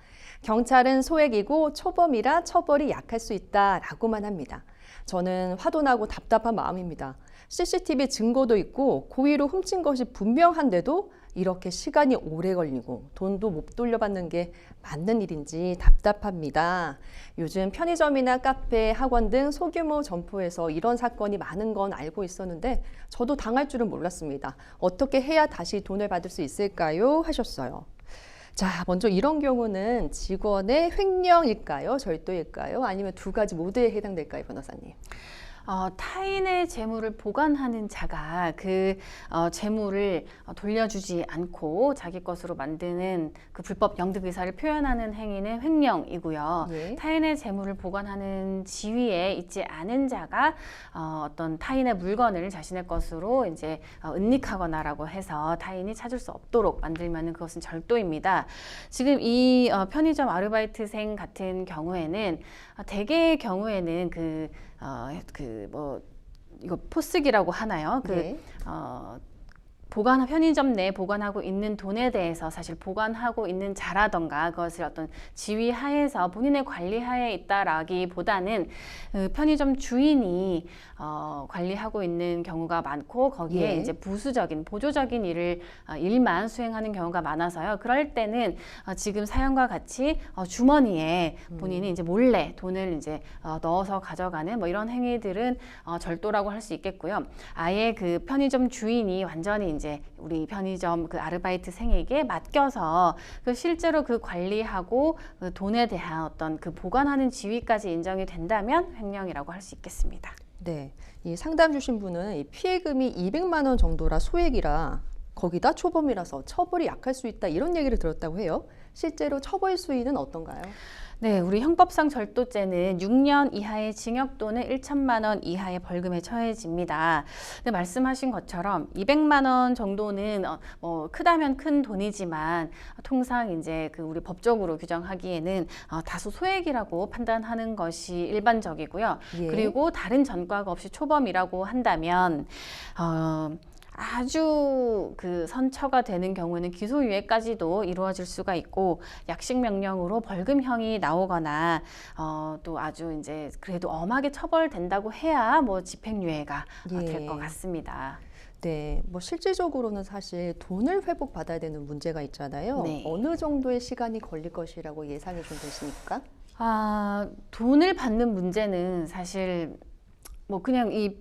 경찰은 소액이고 초범이라 처벌이 약할 수 있다라고만 합니다. 저는 화도 나고 답답한 마음입니다. CCTV 증거도 있고 고의로 훔친 것이 분명한데도 이렇게 시간이 오래 걸리고 돈도 못 돌려받는 게 맞는 일인지 답답합니다. 요즘 편의점이나 카페, 학원 등 소규모 점포에서 이런 사건이 많은 건 알고 있었는데 저도 당할 줄은 몰랐습니다. 어떻게 해야 다시 돈을 받을 수 있을까요? 하셨어요. 자, 먼저 이런 경우는 직원의 횡령일까요? 절도일까요? 아니면 두 가지 모두에 해당될까요, 변호사님? 타인의 재물을 보관하는 자가 그 재물을 돌려주지 않고 자기 것으로 만드는 그 불법 영득 의사를 표현하는 행위는 횡령이고요. 예. 타인의 재물을 보관하는 지위에 있지 않은 자가 어떤 타인의 물건을 자신의 것으로 이제 은닉하거나라고 해서 타인이 찾을 수 없도록 만들면은 그것은 절도입니다. 지금 이 편의점 아르바이트생 같은 경우에는 대개의 경우에는 이거 포스기라고 하나요? 네. 편의점 내에 보관하고 있는 돈에 대해서 사실 보관하고 있는 자라던가 그것을 어떤 지위 하에서 본인의 관리 하에 있다라기보다는 편의점 주인이 관리하고 있는 경우가 많고 거기에 예. 이제 부수적인 보조적인 일만 수행하는 경우가 많아서요. 그럴 때는 지금 사연과 같이 주머니에 본인이 이제 몰래 돈을 이제 넣어서 가져가는 뭐 이런 행위들은 절도라고 할 수 있겠고요. 아예 그 편의점 주인이 완전히 이제 우리 편의점 그 아르바이트생에게 맡겨서 실제로 그 관리하고 그 돈에 대한 어떤 그 보관하는 지위까지 인정이 된다면 횡령이라고 할 수 있겠습니다. 네, 이 상담 주신 분은 이 피해금이 200만 원 정도라 소액이라 거기다 초범이라서 처벌이 약할 수 있다 이런 얘기를 들었다고 해요. 실제로 처벌 수위는 어떤가요? 네, 우리 형법상 절도죄는 6년 이하의 징역 또는 1천만 원 이하의 벌금에 처해집니다. 근데 말씀하신 것처럼 200만 원 정도는 뭐 크다면 큰 돈이지만 통상 이제 그 우리 법적으로 규정하기에는 다소 소액이라고 판단하는 것이 일반적이고요. 예. 그리고 다른 전과가 없이 초범이라고 한다면 아주 그 선처가 되는 경우에는 기소유예까지도 이루어질 수가 있고 약식 명령으로 벌금형이 나오거나 또 아주 이제 그래도 엄하게 처벌된다고 해야 뭐 집행유예가 될 것 같습니다. 네, 뭐 실질적으로는 사실 돈을 회복받아야 되는 문제가 있잖아요. 네. 어느 정도의 시간이 걸릴 것이라고 예상이 좀 되십니까? 돈을 받는 문제는 사실 뭐 그냥 이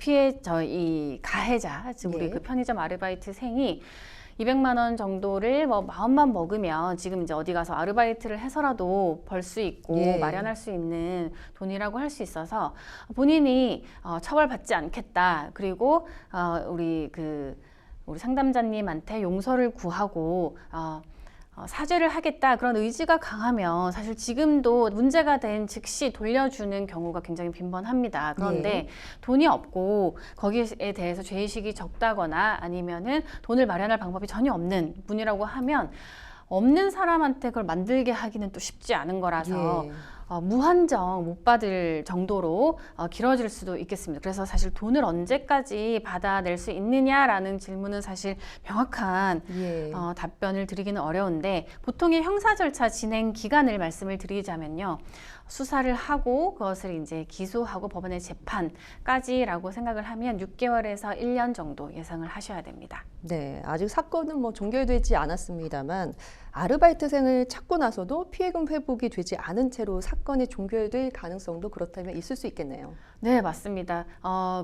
이 가해자, 즉 우리 예. 그 편의점 아르바이트생이 200만 원 정도를 뭐 마음만 먹으면 지금 이제 어디 가서 아르바이트를 해서라도 벌 수 있고 예. 마련할 수 있는 돈이라고 할 수 있어서 본인이 처벌받지 않겠다. 그리고 우리 상담자님한테 용서를 구하고 사죄를 하겠다 그런 의지가 강하면 사실 지금도 문제가 된 즉시 돌려주는 경우가 굉장히 빈번합니다. 그런데 돈이 없고 거기에 대해서 죄의식이 적다거나 아니면은 돈을 마련할 방법이 전혀 없는 분이라고 하면 없는 사람한테 그걸 만들게 하기는 또 쉽지 않은 거라서 예. 무한정 못 받을 정도로 길어질 수도 있겠습니다. 그래서 사실 돈을 언제까지 받아낼 수 있느냐라는 질문은 사실 명확한 예. 답변을 드리기는 어려운데 보통의 형사 절차 진행 기간을 말씀을 드리자면요. 수사를 하고 그것을 이제 기소하고 법원의 재판까지라고 생각을 하면 6개월에서 1년 정도 예상을 하셔야 됩니다. 네, 아직 사건은 뭐 종결되지 않았습니다만 아르바이트생을 찾고 나서도 피해금 회복이 되지 않은 채로 사건이 종결될 가능성도 그렇다면 있을 수 있겠네요. 네, 맞습니다.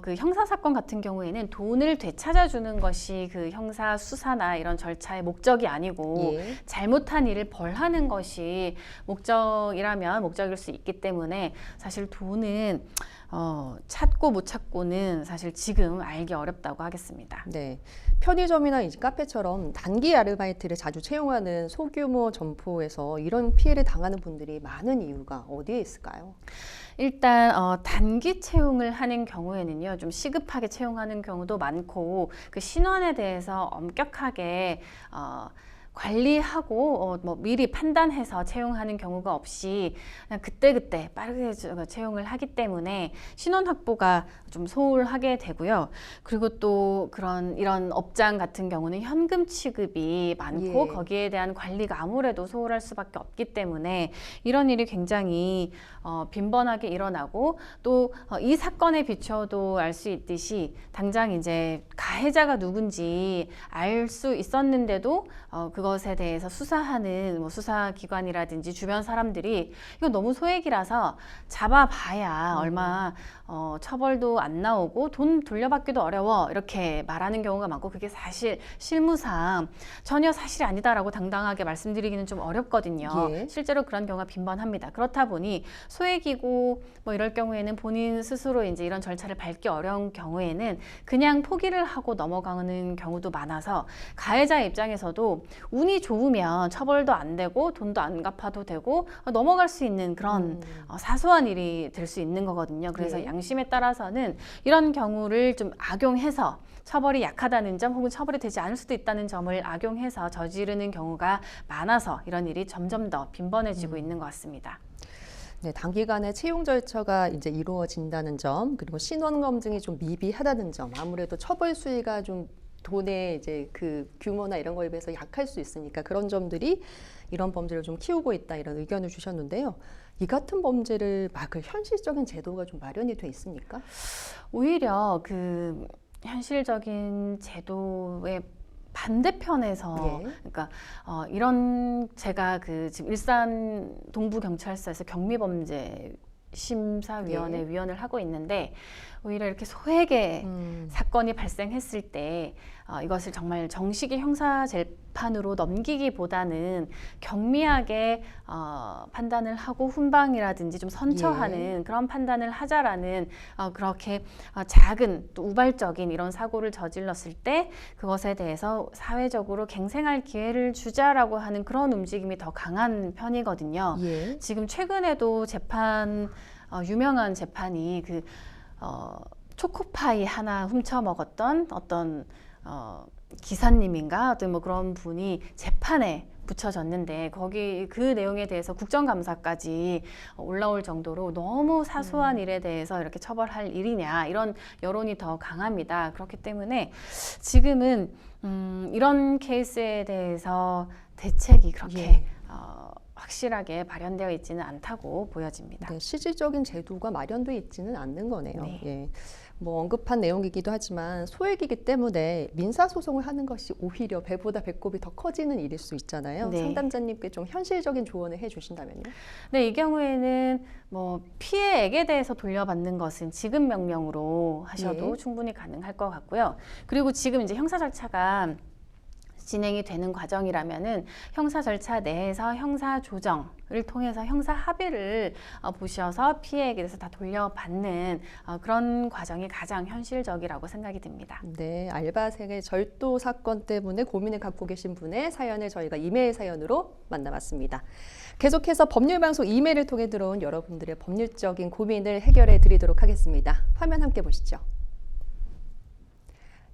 그 형사 사건 같은 경우에는 돈을 되찾아주는 것이 그 형사 수사나 이런 절차의 목적이 아니고 예. 잘못한 일을 벌하는 것이 목적이라면 목적일 수 있기 때문에 사실 돈은 찾고 못 찾고는 사실 지금 알기 어렵다고 하겠습니다. 네, 편의점이나 이제 카페처럼 단기 아르바이트를 자주 채용하는 소규모 점포에서 이런 피해를 당하는 분들이 많은 이유가 어디에 있을까요? 일단 단기 채용을 하는 경우에는요, 좀 시급하게 채용하는 경우도 많고 그 신원에 대해서 엄격하게 관리하고 뭐 미리 판단해서 채용하는 경우가 없이 그냥 그때그때 빠르게 채용을 하기 때문에 신원 확보가 좀 소홀하게 되고요. 그리고 또 이런 업장 같은 경우는 현금 취급이 많고 예. 거기에 대한 관리가 아무래도 소홀할 수밖에 없기 때문에 이런 일이 굉장히 빈번하게 일어나고 또 이 사건에 비춰도 알 수 있듯이 당장 이제 가해자가 누군지 알 수 있었는데도 그것에 대해서 수사하는 뭐 수사기관이라든지 주변 사람들이 이거 너무 소액이라서 잡아봐야 얼마 처벌도 안 나오고 돈 돌려받기도 어려워 이렇게 말하는 경우가 많고 그게 사실 실무상 전혀 사실이 아니다라고 당당하게 말씀드리기는 좀 어렵거든요. 예. 실제로 그런 경우가 빈번합니다. 그렇다 보니 소액이고 뭐 이럴 경우에는 본인 스스로 이제 이런 절차를 밟기 어려운 경우에는 그냥 포기를 하고 넘어가는 경우도 많아서 가해자 입장에서도 운이 좋으면 처벌도 안 되고 돈도 안 갚아도 되고 넘어갈 수 있는 그런 사소한 일이 될 수 있는 거거든요. 그래서 예. 양심에 따라서는 이런 경우를 좀 악용해서 처벌이 약하다는 점 혹은 처벌이 되지 않을 수도 있다는 점을 악용해서 저지르는 경우가 많아서 이런 일이 점점 더 빈번해지고 있는 것 같습니다. 네, 단기간에 채용 절차가 이제 이루어진다는 점, 그리고 신원 검증이 좀 미비하다는 점, 아무래도 처벌 수위가 좀 돈의 이제 그 규모나 이런 거에 비해서 약할 수 있으니까 그런 점들이 이런 범죄를 좀 키우고 있다 이런 의견을 주셨는데요. 이 같은 범죄를 막을 현실적인 제도가 좀 마련이 돼 있습니까? 오히려 그 현실적인 제도의 반대편에서 예. 그러니까 이런 제가 그 지금 일산 동부경찰서에서 경미범죄 심사위원회 위원을 하고 있는데 오히려 이렇게 소액의 사건이 발생했을 때 이것을 정말 정식의 형사 재판으로 넘기기보다는 경미하게 판단을 하고 훈방이라든지 좀 선처하는 그런 판단을 하자라는 그렇게 작은 또 우발적인 이런 사고를 저질렀을 때 그것에 대해서 사회적으로 갱생할 기회를 주자라고 하는 그런 움직임이 더 강한 편이거든요. 예. 지금 최근에도 유명한 재판이 초코파이 하나 훔쳐 먹었던 어떤 기사님인가 어떤 뭐 그런 분이 재판에 붙여졌는데 거기 그 내용에 대해서 국정감사까지 올라올 정도로 너무 사소한 일에 대해서 이렇게 처벌할 일이냐 이런 여론이 더 강합니다. 그렇기 때문에 지금은 이런 케이스에 대해서 대책이 그렇게 확실하게 발현되어 있지는 않다고 보여집니다. 네, 실질적인 제도가 마련돼 있지는 않는 거네요. 네. 예. 뭐 언급한 내용이기도 하지만 소액이기 때문에 민사소송을 하는 것이 오히려 배보다 배꼽이 더 커지는 일일 수 있잖아요. 네. 상담자님께 좀 현실적인 조언을 해주신다면요. 네, 이 경우에는 뭐 피해액에 대해서 돌려받는 것은 지급 명령으로 하셔도 예. 충분히 가능할 것 같고요. 그리고 지금 이제 형사 절차가 진행이 되는 과정이라면은 형사 절차 내에서 형사 조정을 통해서 형사 합의를 보셔서 피해액에 대해서 다 돌려받는 그런 과정이 가장 현실적이라고 생각이 듭니다. 네, 알바생의 절도 사건 때문에 고민을 갖고 계신 분의 사연을 저희가 이메일 사연으로 만나봤습니다. 계속해서 법률방송 이메일을 통해 들어온 여러분들의 법률적인 고민을 해결해 드리도록 하겠습니다. 화면 함께 보시죠.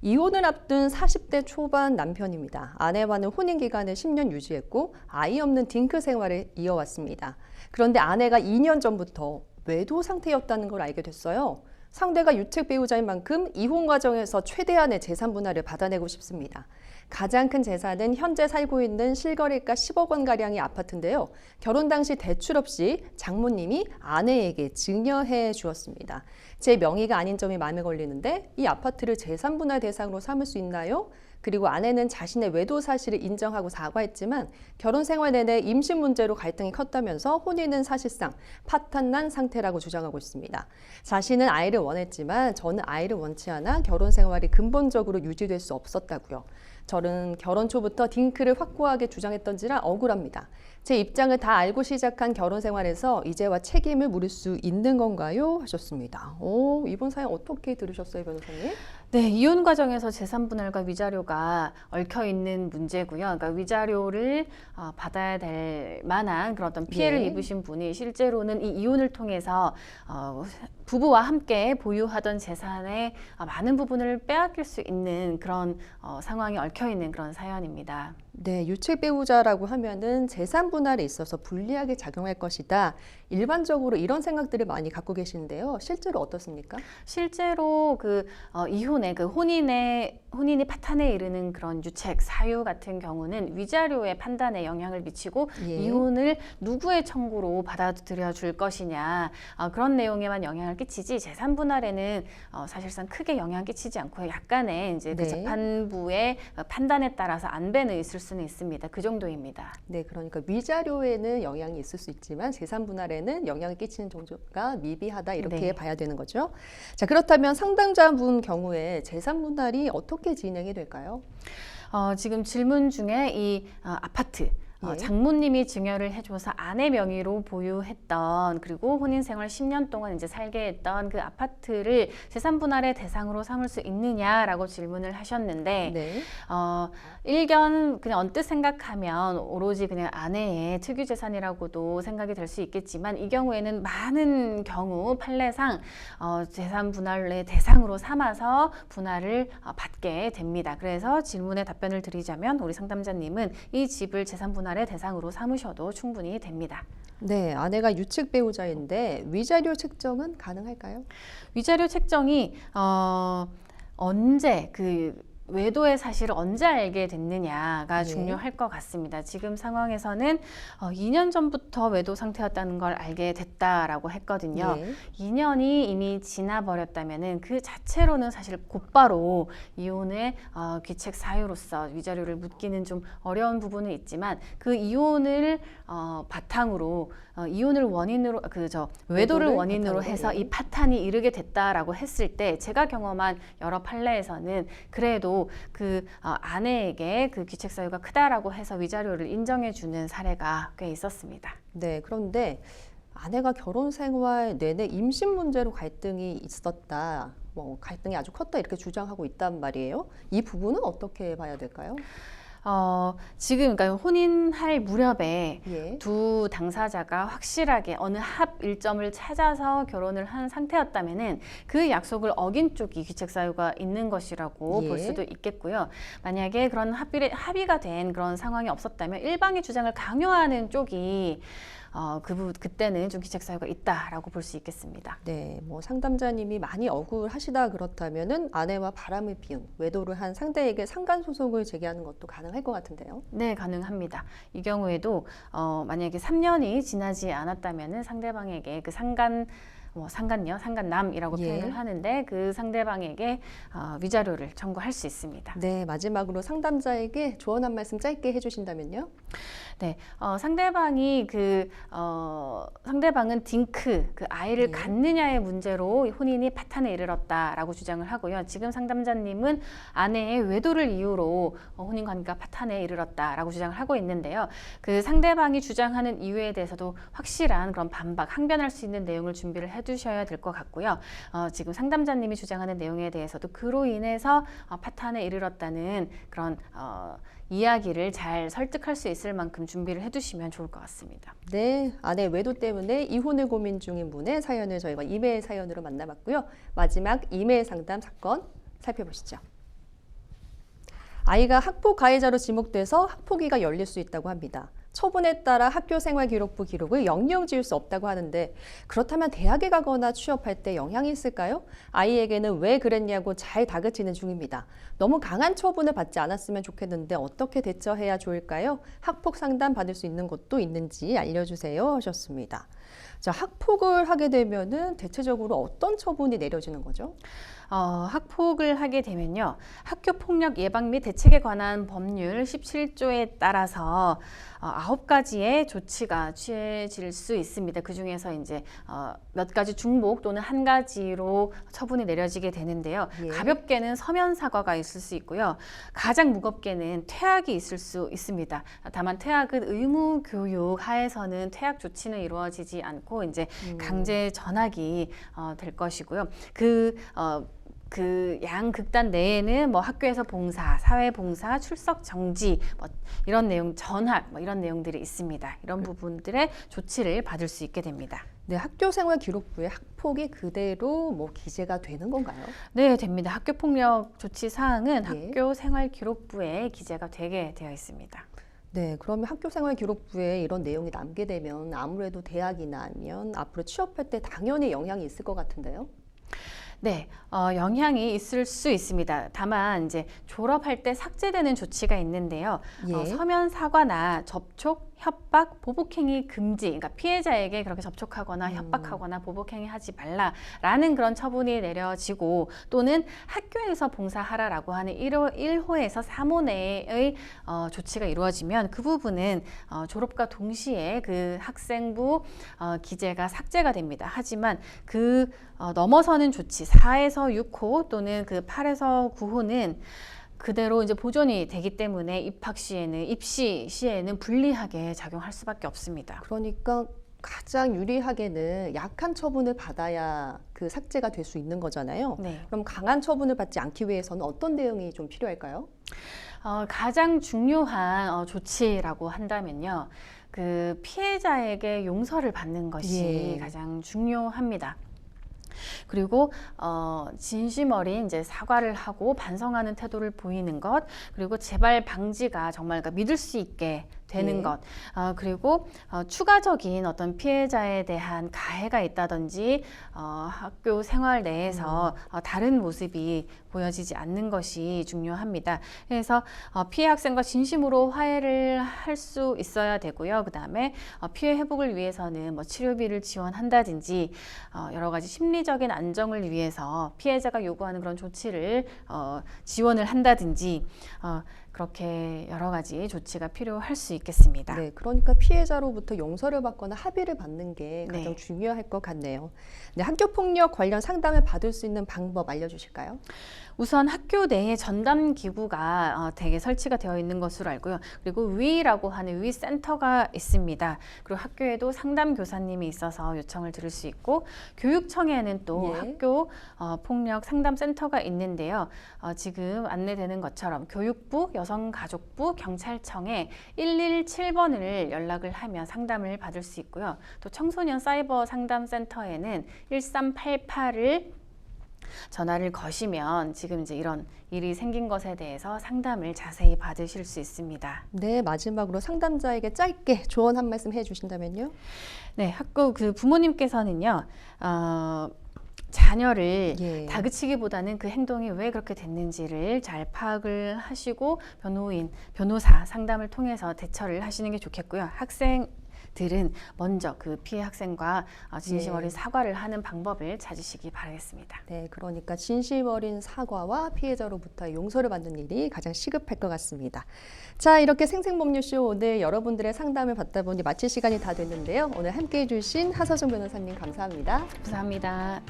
이혼을 앞둔 40대 초반 남편입니다. 아내와는 혼인 기간을 10년 유지했고 아이 없는 딩크 생활을 이어왔습니다. 그런데 아내가 2년 전부터 외도 상태였다는 걸 알게 됐어요. 상대가 유책 배우자인 만큼 이혼 과정에서 최대한의 재산 분할을 받아내고 싶습니다. 가장 큰 재산은 현재 살고 있는 실거래가 10억 원가량의 아파트인데요. 결혼 당시 대출 없이 장모님이 아내에게 증여해 주었습니다. 제 명의가 아닌 점이 마음에 걸리는데 이 아파트를 재산 분할 대상으로 삼을 수 있나요? 그리고 아내는 자신의 외도 사실을 인정하고 사과했지만 결혼 생활 내내 임신 문제로 갈등이 컸다면서 혼인은 사실상 파탄난 상태라고 주장하고 있습니다. 자신은 아이를 원했지만 저는 아이를 원치 않아 결혼 생활이 근본적으로 유지될 수 없었다고요. 저는 결혼 초부터 딩크를 확고하게 주장했던지라 억울합니다. 제 입장을 다 알고 시작한 결혼 생활에서 이제와 책임을 물을 수 있는 건가요? 하셨습니다. 이번 사연 어떻게 들으셨어요, 변호사님? 네, 이혼 과정에서 재산 분할과 위자료가 얽혀 있는 문제고요. 그러니까 위자료를 받아야 될 만한 그런 어떤 피해를 예. 입으신 분이 실제로는 이 이혼을 통해서 부부와 함께 보유하던 재산의 많은 부분을 빼앗길 수 있는 그런 상황이 얽혀 있는 그런 사연입니다. 네, 유책 배우자라고 하면은 재산 분할에 있어서 불리하게 작용할 것이다. 일반적으로 이런 생각들을 많이 갖고 계시는데요. 실제로 어떻습니까? 실제로 이혼의 혼인이 파탄에 이르는 그런 유책, 사유 같은 경우는 위자료의 판단에 영향을 미치고 예. 이혼을 누구의 청구로 받아들여 줄 것이냐 그런 내용에만 영향을 끼치지 재산 분할에는 사실상 크게 영향 끼치지 않고 약간의 이제 그 네. 재판부의 판단에 따라서 안배는 있을 수는 있습니다. 그 정도입니다. 네, 그러니까 위자료에는 영향이 있을 수 있지만 재산 분할에는 영향을 끼치는 정도가 미비하다 이렇게 네. 봐야 되는 거죠. 자, 그렇다면 상담자분 경우에 재산 분할이 어떻게 진행이 될까요? 지금 질문 중에 이 아파트 예. 장모님이 증여를 해줘서 아내 명의로 보유했던 그리고 혼인 생활 10년 동안 이제 살게 했던 그 아파트를 재산 분할의 대상으로 삼을 수 있느냐라고 질문을 하셨는데 네. 일견 그냥 언뜻 생각하면 오로지 그냥 아내의 특유 재산이라고도 생각이 될 수 있겠지만 이 경우에는 많은 경우 판례상 재산 분할의 대상으로 삼아서 분할을 받게 됩니다. 그래서 질문에 답변을 드리자면 우리 상담자님은 이 집을 재산 분할의 대상으로 삼으셔도 충분히 됩니다. 네, 아내가 유책 배우자인데 위자료 책정은 가능할까요? 위자료 책정이 언제 외도의 사실을 언제 알게 됐느냐가 네. 중요할 것 같습니다. 지금 상황에서는 2년 전부터 외도 상태였다는 걸 알게 됐다라고 했거든요. 네. 2년이 이미 지나버렸다면은 그 자체로는 사실 곧바로 이혼의 귀책 사유로서 위자료를 묻기는 좀 어려운 부분은 있지만 그 이혼을 바탕으로 이혼을 원인으로 외도를 원인으로 바탕으로, 해서 예. 이 파탄이 이르게 됐다라고 했을 때 제가 경험한 여러 판례에서는 그래도 아내에게 그 귀책 사유가 크다라고 해서 위자료를 인정해주는 사례가 꽤 있었습니다. 네, 그런데 아내가 결혼 생활 내내 임신 문제로 갈등이 있었다. 갈등이 아주 컸다 이렇게 주장하고 있단 말이에요. 이 부분은 어떻게 봐야 될까요? 지금 그러니까 혼인할 무렵에 예. 두 당사자가 확실하게 어느 합 일점을 찾아서 결혼을 한 상태였다면은 그 약속을 어긴 쪽이 귀책 사유가 있는 것이라고 예. 볼 수도 있겠고요. 만약에 그런 합의가 된 그런 상황이 없었다면 일방의 주장을 강요하는 쪽이 그때는 좀 기책 사유가 있다라고 볼 수 있겠습니다. 네, 뭐 상담자님이 많이 억울하시다 그렇다면은 아내와 바람을 피운 외도를 한 상대에게 상간 소송을 제기하는 것도 가능할 것 같은데요. 네, 가능합니다. 이 경우에도 만약에 3년이 지나지 않았다면은 상대방에게 그 상간남이라고 예. 표현을 하는데 그 상대방에게 위자료를 청구할 수 있습니다. 네, 마지막으로 상담자에게 조언 한 말씀 짧게 해주신다면요. 네, 상대방이 상대방은 딩크, 그 아이를 예. 갖느냐의 문제로 혼인이 파탄에 이르렀다라고 주장을 하고요. 지금 상담자님은 아내의 외도를 이유로 혼인 관계가 파탄에 이르렀다라고 주장을 하고 있는데요. 그 상대방이 주장하는 이유에 대해서도 확실한 그런 반박, 항변할 수 있는 내용을 준비를 해두셔야 될 것 같고요. 지금 상담자님이 주장하는 내용에 대해서도 그로 인해서 파탄에 이르렀다는 그런 이야기를 잘 설득할 수 있을 만큼 준비를 해두시면 좋을 것 같습니다. 네, 아내 외도 때문에 이혼을 고민 중인 분의 사연을 저희가 이메일 사연으로 만나봤고요. 마지막 이메일 상담 사건 살펴보시죠. 아이가 학폭 가해자로 지목돼서 학폭위가 열릴 수 있다고 합니다. 처분에 따라 학교생활기록부 기록을 영영 지울 수 없다고 하는데 그렇다면 대학에 가거나 취업할 때 영향이 있을까요? 아이에게는 왜 그랬냐고 잘 다그치는 중입니다. 너무 강한 처분을 받지 않았으면 좋겠는데 어떻게 대처해야 좋을까요? 학폭 상담 받을 수 있는 곳도 있는지 알려주세요 하셨습니다. 자, 학폭을 하게 되면은 대체적으로 어떤 처분이 내려지는 거죠? 학폭을 하게 되면요. 학교폭력 예방 및 대책에 관한 법률 17조에 따라서 9가지의 조치가 취해질 수 있습니다. 그 중에서 이제 몇 가지 중복 또는 한 가지로 처분이 내려지게 되는데요. 예. 가볍게는 서면 사과가 있을 수 있고요. 가장 무겁게는 퇴학이 있을 수 있습니다. 다만 퇴학은 의무 교육 하에서는 퇴학 조치는 이루어지지 않고 이제 강제 전학이 될 것이고요. 그 양극단 내에는 뭐 학교에서 봉사, 사회 봉사, 출석 정지 뭐 이런 내용, 전학 뭐 이런 내용들이 있습니다. 이런 부분들의 조치를 받을 수 있게 됩니다. 네, 학교생활기록부에 학폭이 그대로 뭐 기재가 되는 건가요? 네, 됩니다. 학교폭력 조치 사항은 예. 학교생활기록부에 기재가 되게 되어 있습니다. 네, 그러면 학교생활기록부에 이런 내용이 남게 되면 아무래도 대학이나 아니면 앞으로 취업할 때 당연히 영향이 있을 것 같은데요. 네, 영향이 있을 수 있습니다. 다만 이제 졸업할 때 삭제되는 조치가 있는데요. 예. 서면 사과나 접촉, 협박, 보복행위 금지, 그러니까 피해자에게 그렇게 접촉하거나 협박하거나 보복행위 하지 말라라는 그런 처분이 내려지고 또는 학교에서 봉사하라라고 하는 1호에서 3호 내의 조치가 이루어지면 그 부분은 졸업과 동시에 그 학생부 기재가 삭제가 됩니다. 하지만 그 넘어서는 조치 4에서 6호 또는 그 8에서 9호는 그대로 이제 보존이 되기 때문에 입학 시에는 입시 시에는 불리하게 작용할 수밖에 없습니다. 그러니까 가장 유리하게는 약한 처분을 받아야 그 삭제가 될 수 있는 거잖아요. 네. 그럼 강한 처분을 받지 않기 위해서는 어떤 대응이 좀 필요할까요? 가장 중요한 조치라고 한다면요. 그 피해자에게 용서를 받는 것이 예. 가장 중요합니다. 그리고 진심 어린 이제 사과를 하고 반성하는 태도를 보이는 것, 그리고 재발 방지가 정말 그러니까 믿을 수 있게 되는 예. 것, 그리고 추가적인 어떤 피해자에 대한 가해가 있다든지 학교 생활 내에서 다른 모습이 보여지지 않는 것이 중요합니다. 그래서 피해 학생과 진심으로 화해를 할 수 있어야 되고요. 그 다음에 피해 회복을 위해서는 뭐 치료비를 지원한다든지 여러 가지 심리적인 안정을 위해서 피해자가 요구하는 그런 조치를 지원을 한다든지 그렇게 여러 가지 조치가 필요할 수 있겠습니다. 네, 그러니까 피해자로부터 용서를 받거나 합의를 받는 게 가장 네. 중요할 것 같네요. 네, 학교폭력 관련 상담을 받을 수 있는 방법 알려주실까요? 우선 학교 내에 전담 기구가 대개 설치가 되어 있는 것으로 알고요. 그리고 위라고 하는 위 센터가 있습니다. 그리고 학교에도 상담 교사님이 있어서 요청을 드릴 수 있고 교육청에는 또 예. 학교 폭력 상담 센터가 있는데요. 지금 안내되는 것처럼 교육부, 여성가족부, 경찰청에 117번을 연락을 하면 상담을 받을 수 있고요. 또 청소년 사이버 상담 센터에는 1388을 전화를 거시면 지금 이제 이런 일이 생긴 것에 대해서 상담을 자세히 받으실 수 있습니다. 네, 마지막으로 상담자에게 짧게 조언 한 말씀 해주신다면요. 네, 학교 그 부모님께서는요, 자녀를 예. 다그치기보다는 그 행동이 왜 그렇게 됐는지를 잘 파악을 하시고 변호사 상담을 통해서 대처를 하시는 게 좋겠고요. 학생들은 먼저 그 피해 학생과 진심 어린 사과를 하는 방법을 찾으시기 바라겠습니다. 네, 그러니까 진심 어린 사과와 피해자로부터 용서를 받는 일이 가장 시급할 것 같습니다. 자, 이렇게 생생법률쇼 오늘 여러분들의 상담을 받다 보니 마칠 시간이 다 됐는데요. 오늘 함께해 주신 하서정 변호사님 감사합니다. 감사합니다.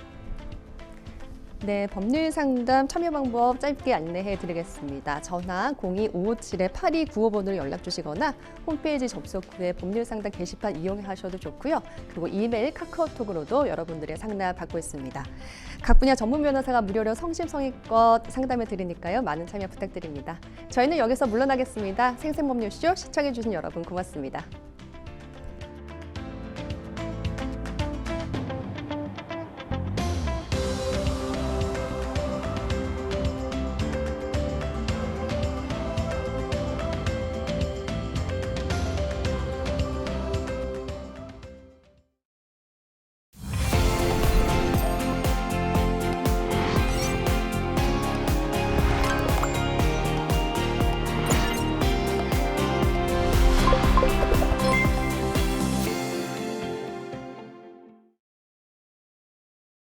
네, 법률 상담 참여 방법 짧게 안내해 드리겠습니다. 전화 02-557-8295번으로 연락 주시거나 홈페이지 접속 후에 법률 상담 게시판 이용하셔도 좋고요. 그리고 이메일, 카카오톡으로도 여러분들의 상담 받고 있습니다. 각 분야 전문 변호사가 무료로 성심성의껏 상담해 드리니까요. 많은 참여 부탁드립니다. 저희는 여기서 물러나겠습니다. 생생법률쇼 시청해 주신 여러분 고맙습니다.